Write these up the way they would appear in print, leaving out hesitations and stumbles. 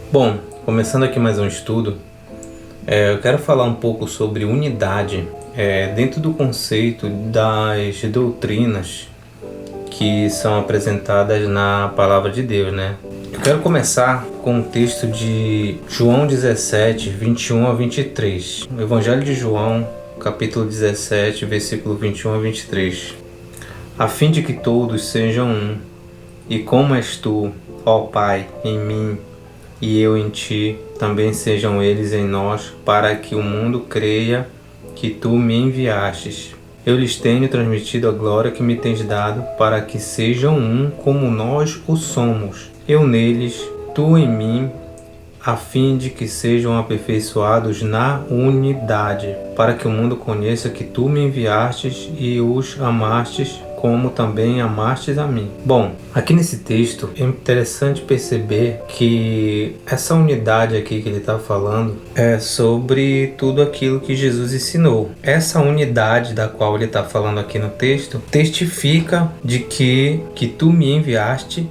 Bom, começando aqui mais um estudo, eu quero falar um pouco sobre unidade dentro do conceito das doutrinas que são apresentadas na Palavra de Deus, né? Eu quero começar com o texto de João 17, 21 a 23. O Evangelho de João, capítulo 17, versículo 21 a 23. A fim de que todos sejam um, e como és tu, ó Pai, em mim, e eu em ti, também sejam eles em nós, para que o mundo creia que tu me enviastes. Eu lhes tenho transmitido a glória que me tens dado, para que sejam um como nós o somos. Eu neles, tu em mim, a fim de que sejam aperfeiçoados na unidade, para que o mundo conheça que tu me enviastes e os amastes, como também amastes a mim. Bom, aqui nesse texto é interessante perceber que essa unidade aqui que ele está falando é sobre tudo aquilo que Jesus ensinou. Essa unidade da qual ele está falando aqui no texto testifica de que tu me enviaste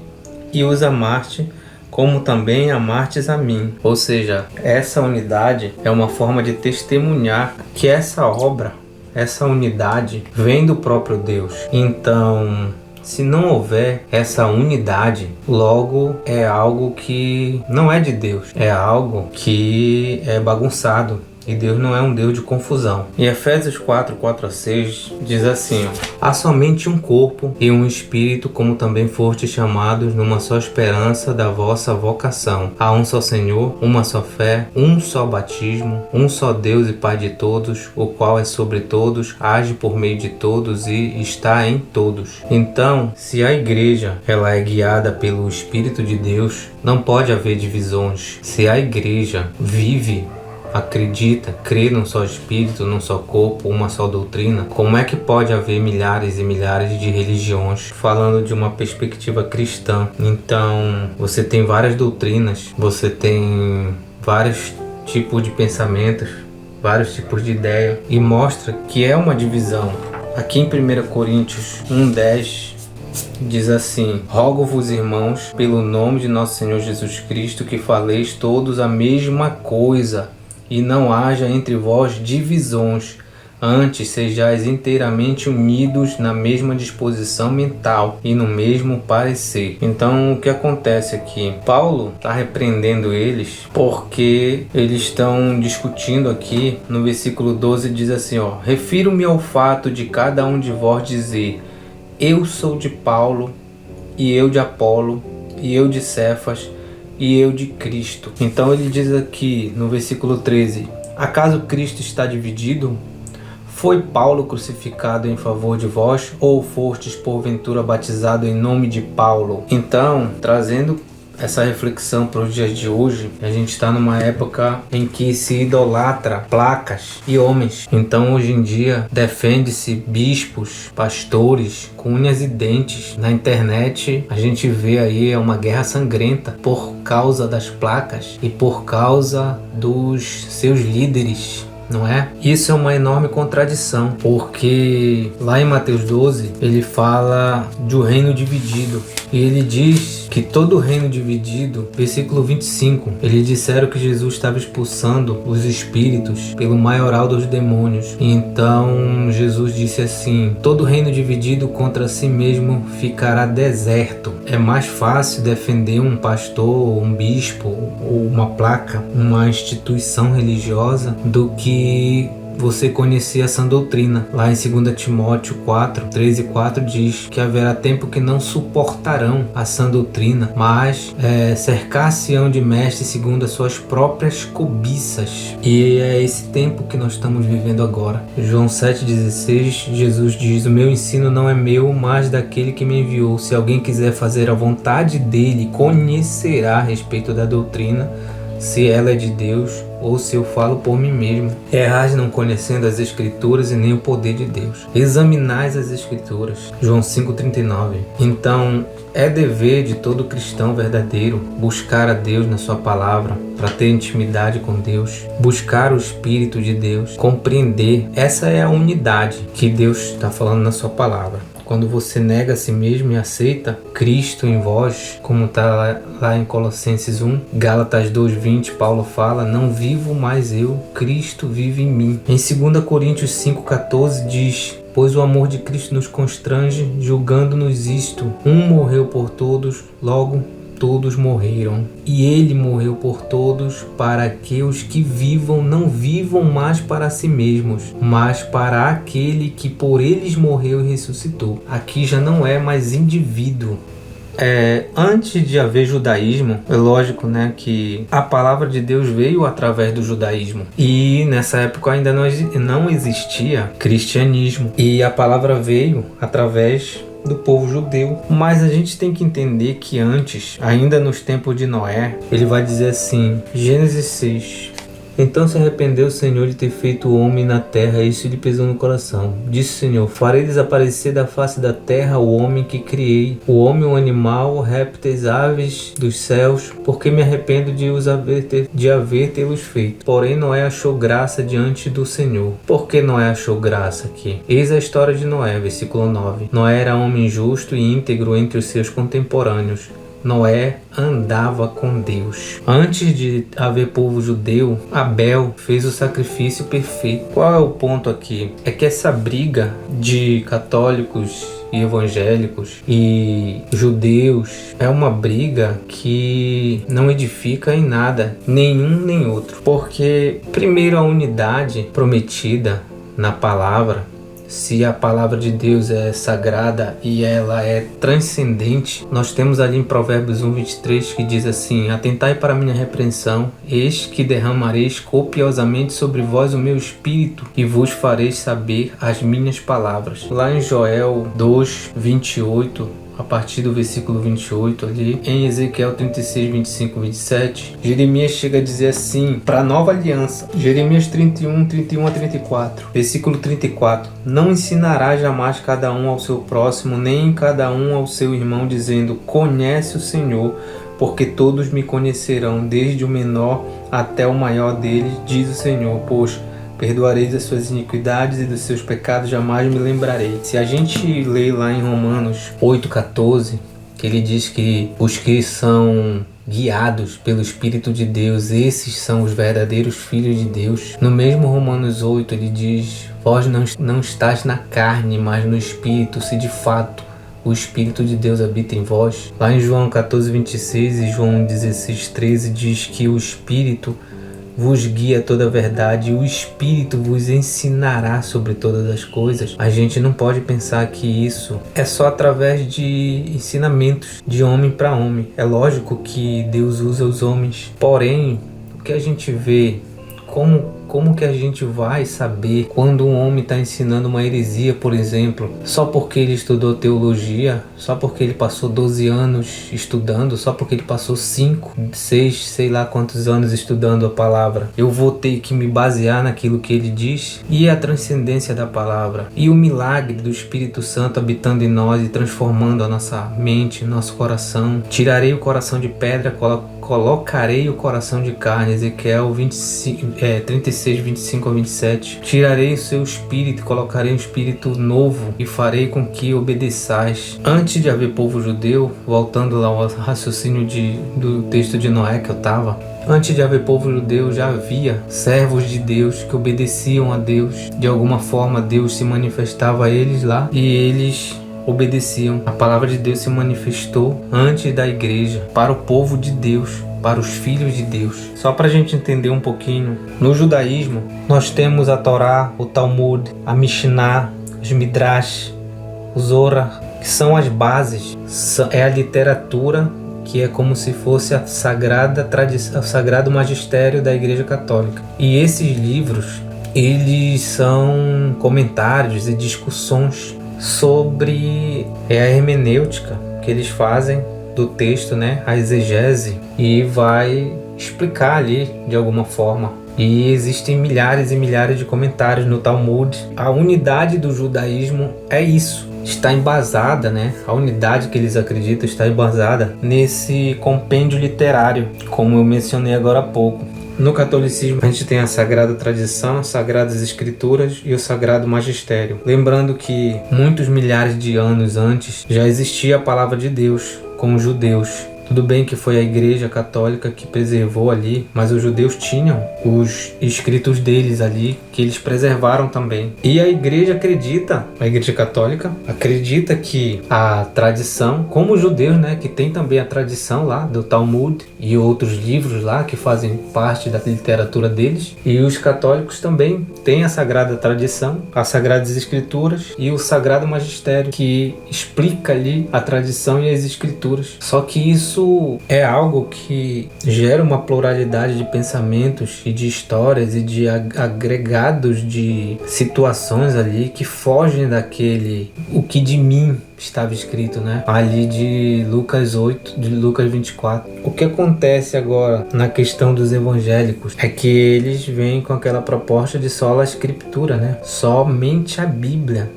e os amaste, como também amastes a mim. Ou seja, essa unidade é uma forma de testemunhar que essa obra, essa unidade vem do próprio Deus. Então, se não houver essa unidade, logo é algo que não é de Deus, é algo que é bagunçado. E Deus não é um Deus de confusão. Em Efésios 4, 4 a 6, diz assim: há somente um corpo e um espírito, como também fostes chamados numa só esperança da vossa vocação. Há um só Senhor, uma só fé, um só batismo, um só Deus e Pai de todos, o qual é sobre todos, age por meio de todos e está em todos. Então, se a igreja ela é guiada pelo Espírito de Deus, não pode haver divisões. Se a igreja vive, acredita, crê num só espírito, num só corpo, uma só doutrina, como é que pode haver milhares e milhares de religiões falando de uma perspectiva cristã? Então, você tem várias doutrinas, você tem vários tipos de pensamentos, vários tipos de ideia, e mostra que é uma divisão. Aqui em 1 Coríntios 1:10 diz assim: rogo-vos, irmãos, pelo nome de nosso Senhor Jesus Cristo, que faleis todos a mesma coisa, e não haja entre vós divisões, antes sejais inteiramente unidos na mesma disposição mental e no mesmo parecer. Então, o que acontece aqui? Paulo está repreendendo eles porque eles estão discutindo aqui. No versículo 12 diz assim, refiro-me ao fato de cada um de vós dizer: eu sou de Paulo, e eu de Apolo, e eu de Cefas, e eu de Cristo. Então ele diz aqui no versículo 13: acaso Cristo está dividido? Foi Paulo crucificado em favor de vós, ou fostes porventura batizado em nome de Paulo? Então, trazendo essa reflexão para os dias de hoje, a gente está numa época em que se idolatra placas e homens. Então hoje em dia defende-se bispos, pastores com unhas e dentes. Na internet a gente vê aí uma guerra sangrenta por causa das placas e por causa dos seus líderes, não é? Isso é uma enorme contradição, porque lá em Mateus 12 ele fala do reino dividido, e ele diz que todo reino dividido, versículo 25, eles disseram que Jesus estava expulsando os espíritos pelo maioral dos demônios. E então Jesus disse assim: todo reino dividido contra si mesmo ficará deserto. É mais fácil defender um pastor, um bispo, ou uma placa, uma instituição religiosa, do que você conhecer essa doutrina. Lá em 2 Timóteo 4, 13 e 4 diz que haverá tempo que não suportarão a sã doutrina, mas cercar-se-ão de mestres segundo as suas próprias cobiças. E é esse tempo que nós estamos vivendo agora. João 7,16, Jesus diz: o meu ensino não é meu, mas daquele que me enviou. Se alguém quiser fazer a vontade dele, conhecerá a respeito da doutrina, se ela é de Deus ou se eu falo por mim mesmo. Errais não conhecendo as Escrituras e nem o poder de Deus. Examinais as Escrituras. João 5,39. Então, é dever de todo cristão verdadeiro buscar a Deus na sua palavra, para ter intimidade com Deus, buscar o Espírito de Deus, compreender. Essa é a unidade que Deus está falando na sua palavra. quando você nega a si mesmo e aceita Cristo em vós, como está lá em Colossenses 1, Gálatas 2:20, Paulo fala: não vivo mais eu, Cristo vive em mim. Em 2 Coríntios 5:14 diz: pois o amor de Cristo nos constrange, julgando-nos isto: um morreu por todos, logo todos morreram. E ele morreu por todos, para que os que vivam não vivam mais para si mesmos, mas para aquele que por eles morreu e ressuscitou. Aqui já não é mais indivíduo. Antes de haver judaísmo, é lógico, né, que a palavra de Deus veio através do judaísmo. E nessa época ainda não existia cristianismo. E a palavra veio através do povo judeu. Mas a gente tem que entender que antes, ainda nos tempos de Noé, ele vai dizer assim, Gênesis 6: então se arrependeu o Senhor de ter feito o homem na terra, e isso lhe pesou no coração. Disse o Senhor: farei desaparecer da face da terra o homem que criei, o homem, o animal, répteis, aves dos céus, porque me arrependo de haver tê-los feito. Porém Noé achou graça diante do Senhor. Por que Noé achou graça aqui? Eis a história de Noé, versículo 9. Noé era homem justo e íntegro entre os seus contemporâneos. Noé andava com Deus. Antes de haver povo judeu, Abel fez o sacrifício perfeito. Qual é o ponto aqui? É que essa briga de católicos e evangélicos e judeus é uma briga que não edifica em nada, nenhum nem outro. Porque, primeiro, a unidade prometida na palavra. Se a palavra de Deus é sagrada e ela é transcendente, nós temos ali em Provérbios 1:23 que diz assim: atentai para a minha repreensão, eis que derramareis copiosamente sobre vós o meu espírito e vos fareis saber as minhas palavras. Lá em Joel 2:28, a partir do versículo 28 ali, em Ezequiel 36, 25, 27, Jeremias chega a dizer assim, para a nova aliança, Jeremias 31, 31 a 34, versículo 34, não ensinará jamais cada um ao seu próximo, nem cada um ao seu irmão, dizendo, conhece o Senhor, porque todos me conhecerão, desde o menor até o maior deles, diz o Senhor, pois perdoarei das suas iniquidades e dos seus pecados jamais me lembrarei. Se a gente lê lá em Romanos 8,14, que ele diz que os que são guiados pelo Espírito de Deus, esses são os verdadeiros filhos de Deus. No mesmo Romanos 8 ele diz, vós não estáis na carne, mas no Espírito, se de fato o Espírito de Deus habita em vós. Lá em João 14:26 e João 16:13 diz que o Espírito vos guia toda a verdade e o Espírito vos ensinará sobre todas as coisas. A gente não pode pensar que isso é só através de ensinamentos de homem para homem. É lógico que Deus usa os homens, porém, o que a gente vê, como que a gente vai saber quando um homem está ensinando uma heresia, por exemplo, só porque ele estudou teologia, só porque ele passou 12 anos estudando, só porque ele passou 5, 6, sei lá quantos anos estudando a palavra? Eu vou ter que me basear naquilo que ele diz? E a transcendência da palavra? E o milagre do Espírito Santo habitando em nós e transformando a nossa mente, nosso coração? Tirarei o coração de pedra, colocarei o coração de carne, Ezequiel 36, 25 a 27. Tirarei o seu espírito, colocarei um espírito novo e farei com que obedeçais. Antes de haver povo judeu, voltando lá ao raciocínio do texto de Noé que eu estava, antes de haver povo judeu já havia servos de Deus que obedeciam a Deus. De alguma forma Deus se manifestava a eles lá e eles obedeciam. A palavra de Deus se manifestou antes da igreja, para o povo de Deus, para os filhos de Deus. Só para a gente entender um pouquinho, no judaísmo nós temos a Torá, o Talmud, a Mishnah, os Midrash, o Zorah, que são as bases, é a literatura que é como se fosse a sagrada tradição, o sagrado magistério da Igreja Católica. E esses livros, eles são comentários e discussões sobre a hermenêutica que eles fazem do texto, né, a exegese, e vai explicar ali de alguma forma. E existem milhares e milhares de comentários no Talmud. A unidade do judaísmo é isso. está embasada, né? A unidade que eles acreditam está embasada nesse compêndio literário, como eu mencionei agora há pouco. No catolicismo, a gente tem a Sagrada Tradição, as Sagradas Escrituras e o Sagrado Magistério. Lembrando que muitos milhares de anos antes já existia a Palavra de Deus com os judeus. Tudo bem que foi a Igreja Católica que preservou ali, mas os judeus tinham os escritos deles ali, que eles preservaram também. E a Igreja acredita, a Igreja Católica acredita que a tradição, como os judeus, né, que tem também a tradição lá do Talmud e outros livros lá que fazem parte da literatura deles, e os católicos também têm a Sagrada Tradição, as Sagradas Escrituras e o Sagrado Magistério, que explica ali a tradição e as escrituras. Só que isso é algo que gera uma pluralidade de pensamentos e de histórias e de agregados de situações ali que fogem daquele o que de mim estava escrito, né? Ali de Lucas 8, de Lucas 24. O que acontece agora na questão dos evangélicos é que eles vêm com aquela proposta de sola escritura, né? Somente a Bíblia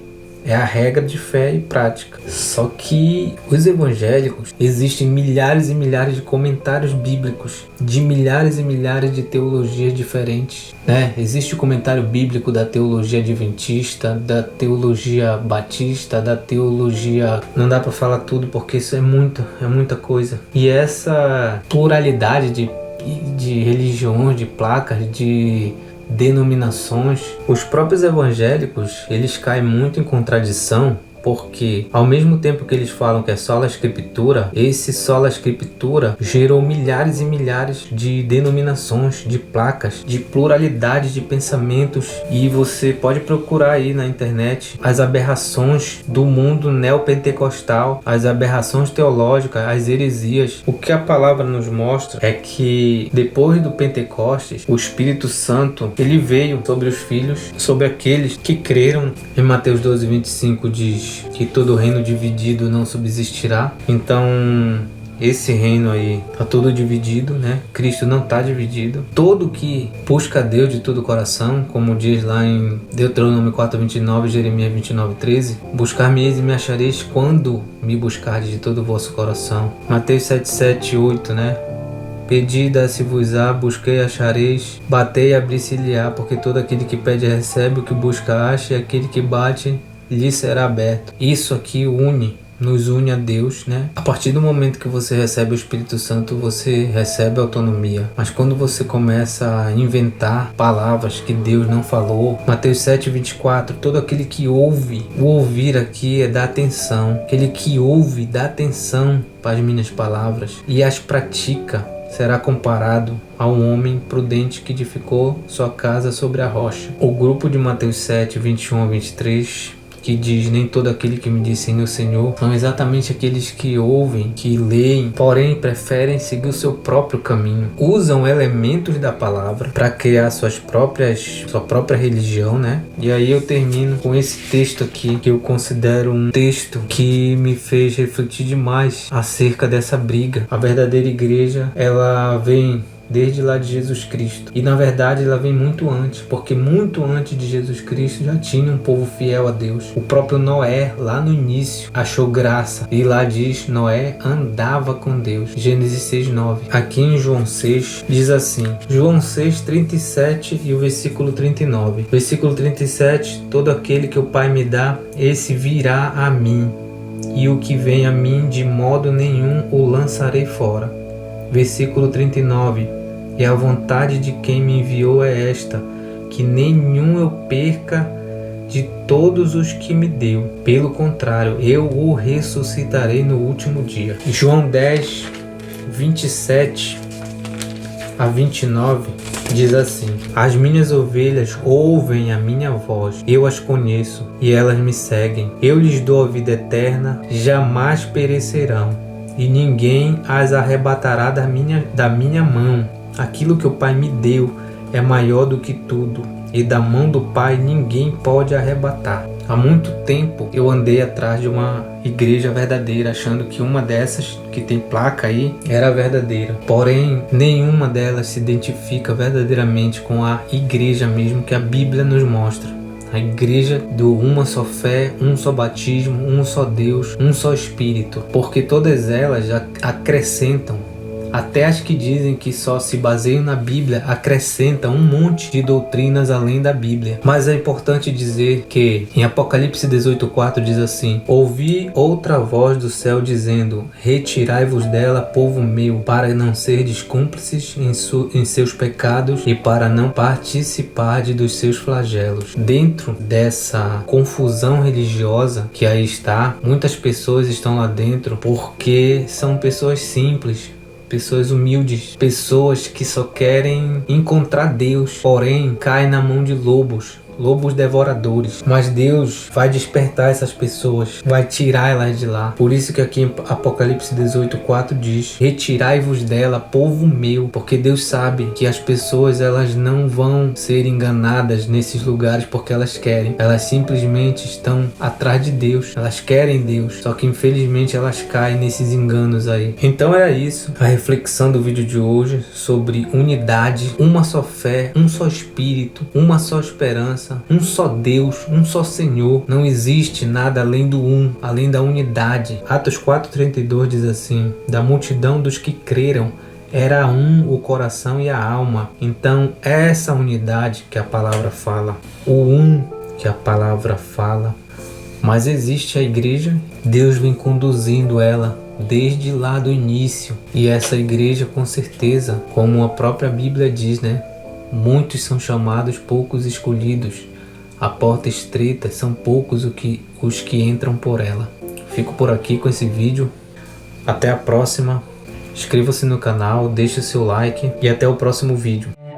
é a regra de fé e prática. Só que os evangélicos, existem milhares e milhares de comentários bíblicos, de milhares e milhares de teologias diferentes, né? Existe o comentário bíblico da teologia adventista, da teologia batista, da teologia... Não dá para falar tudo porque isso é muita coisa. E essa pluralidade de religiões, de placas, de denominações, os próprios evangélicos, eles caem muito em contradição, porque ao mesmo tempo que eles falam que é sola escritura, esse sola escritura gerou milhares e milhares de denominações, de placas, de pluralidade de pensamentos, e você pode procurar aí na internet as aberrações do mundo neopentecostal, as aberrações teológicas, as heresias. O que a palavra nos mostra é que depois do Pentecostes, o Espírito Santo, ele veio sobre os filhos, sobre aqueles que creram. Em Mateus 12:25 diz que todo reino dividido não subsistirá. Então esse reino aí está todo dividido, né? Cristo não está dividido. Todo que busca a Deus de todo o coração, como diz lá em Deuteronômio 4:29, Jeremias 29:13, buscar-me-eis e me achareis quando me buscardes de todo o vosso coração. Mateus 7:7-8, né? Pedi, dá-se-vos-á, busquei, achareis, batei, abri-se-lhe-á, porque todo aquele que pede recebe, o que busca acha, e aquele que bate lhe será aberto. Isso aqui nos une a Deus, né? A partir do momento que você recebe o Espírito Santo, você recebe autonomia. Mas quando você começa a inventar palavras que Deus não falou, Mateus 7:24, todo aquele que ouve, o ouvir aqui é dar atenção. Aquele que ouve, dá atenção para as minhas palavras e as pratica, será comparado a um homem prudente que edificou sua casa sobre a rocha. O grupo de Mateus 7:21-23, que diz: nem todo aquele que me diz Senhor, Senhor, são exatamente aqueles que ouvem, que leem, porém preferem seguir o seu próprio caminho. Usam elementos da palavra para criar sua própria religião, né? E aí eu termino com esse texto aqui, que eu considero um texto que me fez refletir demais acerca dessa briga. A verdadeira igreja, ela vem desde lá de Jesus Cristo. E na verdade ela vem muito antes, porque muito antes de Jesus Cristo já tinha um povo fiel a Deus. O próprio Noé, lá no início, achou graça. E lá diz, Noé andava com Deus. Gênesis 6:9. Aqui em João 6, diz assim, João 6:37 e o versículo 39. Versículo 37, todo aquele que o Pai me dá, esse virá a mim. E o que vem a mim, de modo nenhum o lançarei fora. Versículo 39. E a vontade de quem me enviou é esta, que nenhum eu perca de todos os que me deu. Pelo contrário, eu o ressuscitarei no último dia. João 10:27-29 diz assim: as minhas ovelhas ouvem a minha voz, eu as conheço e elas me seguem. Eu lhes dou a vida eterna, jamais perecerão, e ninguém as arrebatará da minha mão. Aquilo que o Pai me deu é maior do que tudo, e da mão do Pai ninguém pode arrebatar. Há muito tempo eu andei atrás de uma igreja verdadeira, achando que uma dessas que tem placa aí era verdadeira. Porém, nenhuma delas se identifica verdadeiramente com a igreja mesmo que a Bíblia nos mostra. a igreja do uma só fé, um só batismo, um só Deus, um só Espírito, porque todas elas acrescentam. Até as que dizem que só se baseiam na Bíblia acrescentam um monte de doutrinas além da Bíblia. Mas é importante dizer que em Apocalipse 18:4 diz assim: ouvi outra voz do céu dizendo: retirai-vos dela, povo meu, para não serdes cúmplices em seus pecados e para não participardes dos seus flagelos. Dentro dessa confusão religiosa que aí está, muitas pessoas estão lá dentro porque são pessoas simples, pessoas humildes, pessoas que só querem encontrar Deus, porém caem na mão de lobos devoradores. Mas Deus vai despertar essas pessoas, vai tirar elas de lá. Por isso que aqui em Apocalipse 18:4 diz: retirai-vos dela, povo meu, porque Deus sabe que as pessoas elas não vão ser enganadas nesses lugares porque elas querem. Elas simplesmente estão atrás de Deus, elas querem Deus, só que infelizmente elas caem nesses enganos aí. Então era isso, a reflexão do vídeo de hoje sobre unidade, uma só fé, um só Espírito, uma só esperança, um só Deus, um só Senhor. Não existe nada além do um, além da unidade. Atos 4:32 diz assim: da multidão dos que creram era um o coração e a alma. Então essa unidade que a palavra fala, o um que a palavra fala. Mas existe a igreja, Deus vem conduzindo ela desde lá do início. E essa igreja, com certeza, como a própria Bíblia diz, né? Muitos são chamados, poucos escolhidos. A porta estreita, são poucos os que entram por ela. Fico por aqui com esse vídeo. Até a próxima. Inscreva-se no canal, deixe o seu like e até o próximo vídeo.